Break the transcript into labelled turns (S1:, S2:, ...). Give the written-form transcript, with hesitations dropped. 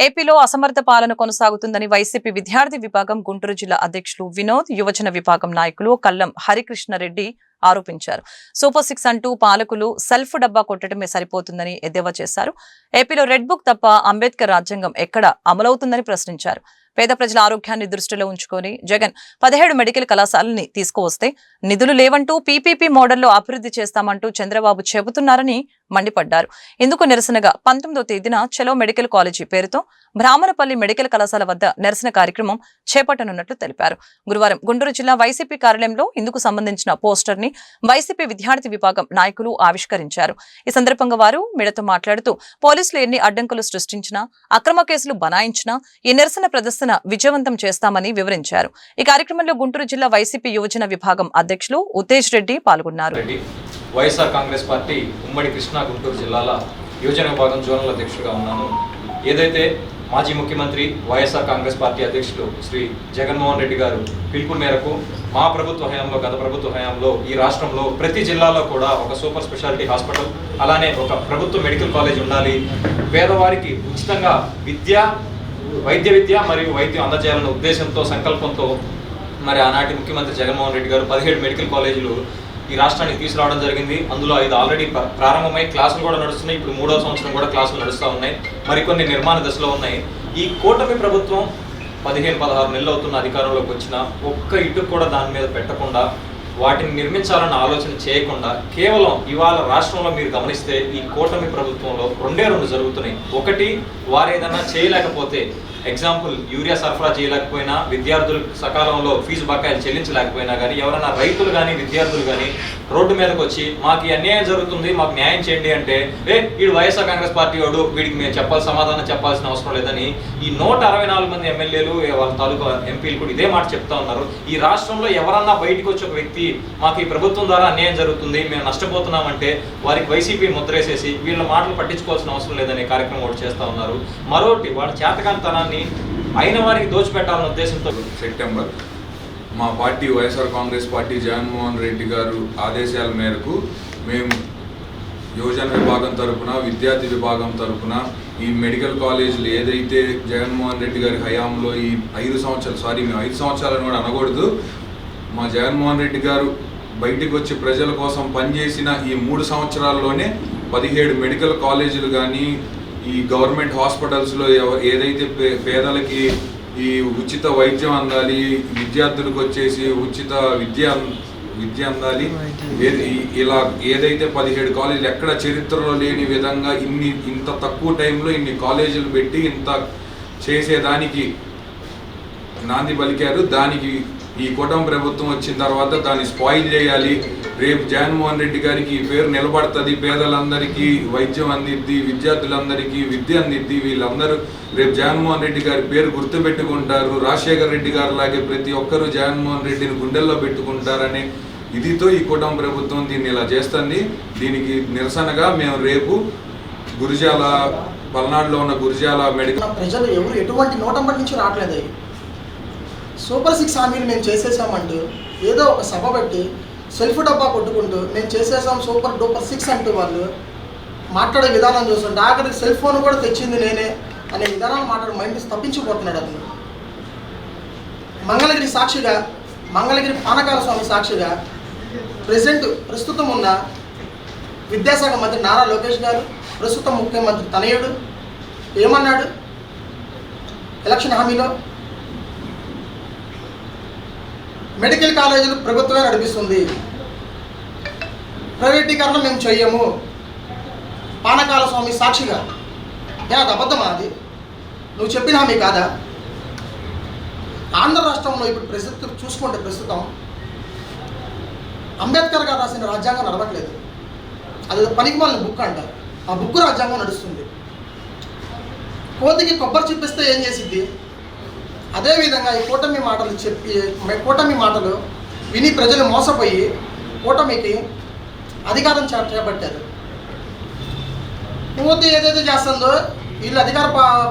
S1: ఏపీలో అసమర్థ పాలన కొనసాగుతుందని వైసీపీ విద్యార్థి విభాగం గుంటూరు జిల్లా అధ్యక్షులు వినోద్, యువజన విభాగం నాయకులు కల్లం హరికృష్ణారెడ్డి ఆరోపించారు. సూపర్ 6 అంటూ పాలకులు సెల్ఫ్ డబ్బా కొట్టడమే సరిపోతుందని ఎద్దేవా చేశారు. ఏపీలో రెడ్ బుక్ తప్ప అంబేద్కర్ రాజ్యాంగం ఎక్కడ అమలవుతుందని ప్రశ్నించారు. పేద ప్రజల ఆరోగ్యాన్ని దృష్టిలో ఉంచుకొని జగన్ 17 మెడికల్ కళాశాలని తీసుకువస్తే నిధులు లేవంటూ పీపీపీ మోడల్లో అభివృద్ధి చేస్తామంటూ చంద్రబాబు చెబుతున్నారని మండిపడ్డారు. ఇందుకు నిరసనగా 19వ తేదీన చలో మెడికల్ కాలేజీ పేరుతో బ్రాహ్మణపల్లి మెడికల్ కళాశాల వద్ద నిరసన కార్యక్రమం చేపట్టనున్నట్లు తెలిపారు. గురువారం గుంటూరు జిల్లా వైసీపీ కార్యాలయంలో ఇందుకు సంబంధించిన పోస్టర్ ని వైసీపీ విద్యార్థి విభాగం నాయకులు ఆవిష్కరించారు. ఈ సందర్భంగా వారు మీడియాతో మాట్లాడుతూ పోలీసులు ఎన్ని అడ్డంకులు సృష్టించినా, అక్రమ కేసులు బనాయించినా ఈ నిరసన ప్రదర్శన విజయవంతం చేస్తామని వివరించారు. ఈ కార్యక్రమంలో గుంటూరు జిల్లా వైసీపీ యువజన విభాగం అధ్యక్షులు ఉత్తేజ్ రెడ్డి పాల్గొన్నారు.
S2: వైఎస్ఆర్ కాంగ్రెస్ పార్టీ ఉమ్మడి కృష్ణా గుంటూరు జిల్లాల యువజన విభాగం జోనల్ అధ్యక్షుడిగా ఉన్నాను. ఏదైతే మాజీ ముఖ్యమంత్రి వైఎస్ఆర్ కాంగ్రెస్ పార్టీ అధ్యక్షులు శ్రీ జగన్మోహన్ రెడ్డి గారు పిలుపు మేరకు మా ప్రభుత్వ హయాంలో, గత ప్రభుత్వ హయాంలో ఈ రాష్ట్రంలో ప్రతి జిల్లాలో కూడా ఒక సూపర్ స్పెషాలిటీ హాస్పిటల్, అలానే ఒక ప్రభుత్వ మెడికల్ కాలేజ్ ఉండాలి, పేదవారికి ఉచితంగా వైద్య విద్య మరియు వైద్యం అందజేయాలన్న ఉద్దేశంతో, సంకల్పంతో మరి ఆనాటి ముఖ్యమంత్రి జగన్మోహన్ రెడ్డి గారు 17 మెడికల్ కాలేజీలు ఈ రాష్ట్రానికి తీసుకురావడం జరిగింది. అందులో 5 ఆల్రెడీ ప్రారంభమై క్లాసులు కూడా నడుస్తున్నాయి. ఇప్పుడు 3వ సంవత్సరం కూడా క్లాసులు నడుస్తూ ఉన్నాయి. మరికొన్ని నిర్మాణ దశలో ఉన్నాయి. ఈ కూటమి ప్రభుత్వం 15-16 నెలలు అవుతున్న అధికారంలోకి వచ్చిన ఒక్క ఇటుకు కూడా దాని మీద పెట్టకుండా, వాటిని నిర్మించాలన్న ఆలోచన చేయకుండా, కేవలం ఇవాళ రాష్ట్రంలో మీరు గమనిస్తే ఈ కూటమి ప్రభుత్వంలో రెండు జరుగుతున్నాయి. ఒకటి, వారు ఏదైనా చేయలేకపోతే, ఎగ్జాంపుల్ యూరియా సరఫరా చేయలేకపోయినా, విద్యార్థులు సకాలంలో ఫీజు బకాయిలు చెల్లించలేకపోయినా కానీ, ఎవరైనా రైతులు కానీ విద్యార్థులు కానీ రోడ్డు మీదకి వచ్చి మాకు అన్యాయం జరుగుతుంది, మాకు న్యాయం చేయండి అంటే, వీడు వైఎస్ఆర్ కాంగ్రెస్ పార్టీ వాడు, వీడికి మేము సమాధానం చెప్పాల్సిన అవసరం లేదని ఈ 164 మంది ఎమ్మెల్యేలు, వాళ్ళ తాలూకా ఎంపీలు కూడా ఇదే మాట చెప్తా ఉన్నారు. ఈ రాష్ట్రంలో ఎవరన్నా బయటకు వచ్చి ఒక వ్యక్తి మాకు ఈ ప్రభుత్వం ద్వారా అన్యాయం జరుగుతుంది, మేము నష్టపోతున్నామంటే వారికి వైసీపీ ముద్రేసేసి వీళ్ళ మాటలు పట్టించుకోవాల్సిన అవసరం లేదనే కార్యక్రమం ఒకటి చేస్తూ ఉన్నారు. మరోటి, వాళ్ళ చేతకాంతనాన్ని అయిన వారికి దోచిపెట్టాలన్న ఉద్దేశంతో
S3: సెప్టెంబర్ మా పార్టీ వైఎస్ఆర్ కాంగ్రెస్ పార్టీ జగన్మోహన్ రెడ్డి గారు ఆదేశాల మేరకు మేము యువజన విభాగం తరఫున, విద్యార్థి విభాగం తరఫున ఈ మెడికల్ కాలేజీలు ఏదైతే జగన్మోహన్ రెడ్డి గారి హయాంలో ఈ 5 సంవత్సరాలు, మేము 5 సంవత్సరాలను కూడా అనకూడదు, మా జగన్మోహన్ రెడ్డి గారు బయటికి వచ్చి ప్రజల కోసం పనిచేసిన ఈ 3 సంవత్సరాల్లోనే 17 మెడికల్ కాలేజీలు కానీ, ఈ గవర్నమెంట్ హాస్పిటల్స్లో ఏదైతే పేదలకి ఈ ఉచిత వైద్యం అందాలి, విద్యార్థులకు వచ్చేసి ఉచిత విద్య అందాలి, ఇలా ఏదైతే 17 కాలేజీలు ఎక్కడ చరిత్రలో లేని విధంగా ఇంత తక్కువ టైంలో ఇన్ని కాలేజీలు పెట్టి ఇంత చేసేదానికి నాంది పలికారు. దానికి ఈ కూటమి ప్రభుత్వం వచ్చిన తర్వాత దాన్ని స్పాయిల్ చేయాలి. రేపు జగన్మోహన్ రెడ్డి గారికి ఈ పేరు నిలబడుతుంది, పేదలందరికీ వైద్యం అందిద్ది, విద్యార్థులందరికీ విద్య అందిద్ది, వీళ్ళందరూ రేపు జగన్మోహన్ రెడ్డి గారి పేరు గుర్తుపెట్టుకుంటారు. రాజశేఖర్ రెడ్డి గారు లాగే ప్రతి ఒక్కరూ జగన్మోహన్ రెడ్డిని గుండెల్లో పెట్టుకుంటారనే ఇదితో ఈ కూటమి ప్రభుత్వం దీన్ని ఇలా చేస్తుంది. దీనికి నిరసనగా మేము రేపు గురిజాల, పల్నాడులో ఉన్న గురిజాల మెడికల్
S4: ప్రజలు ఎవరు ఎటువంటి నోటంబడి నుంచి రావట్లేదు. సూపర్ 6 హామీలు మేము చేసేసామంటూ ఏదో ఒక సభ పెట్టి సెల్ఫ్ డబ్బా కొట్టుకుంటూ మేము చేసేసాం సూపర్ డూపర్ 6 అంటూ వాళ్ళు మాట్లాడే విధానం చూస్తుంటే ఆఖరికి సెల్ ఫోన్ కూడా తెచ్చింది నేనే అనే విధానాన్ని మాట్లాడి మైండ్ తప్పించిపోతున్నాడు. అతను మంగళగిరి సాక్షిగా, మంగళగిరి పానకాల స్వామి సాక్షిగా ప్రస్తుతం ఉన్న విద్యాశాఖ మంత్రి నారా లోకేష్ గారు, ప్రస్తుతం ముఖ్యమంత్రి తనయుడు ఏమన్నాడు ఎలక్షన్ హామీలో? మెడికల్ కాలేజీలు ప్రభుత్వమే నడిపిస్తుంది, ప్రైవేటీకరణ మేము చెయ్యము. పానకాల స్వామి సాక్షిగా అది అబద్ధమా? అది నువ్వు చెప్పిన హామీ కాదా? ఆంధ్ర రాష్ట్రంలో ఇప్పుడు ప్రస్తుతం అంబేద్కర్ గారు రాసిన రాజ్యాంగం నడవట్లేదు. అది పనికిమాలిన బుక్ అంటారు. ఆ బుక్ రాజ్యాంగం నడుస్తుంది. కోతికి కొబ్బరి చూపిస్తే ఏం చేసిద్ది? అదేవిధంగా ఈ కూటమి మాటలు విని ప్రజలు మోసపోయి కూటమికి అధికారం చేపట్టారు. కోతి ఏదైతే చేస్తుందో వీళ్ళు అధికార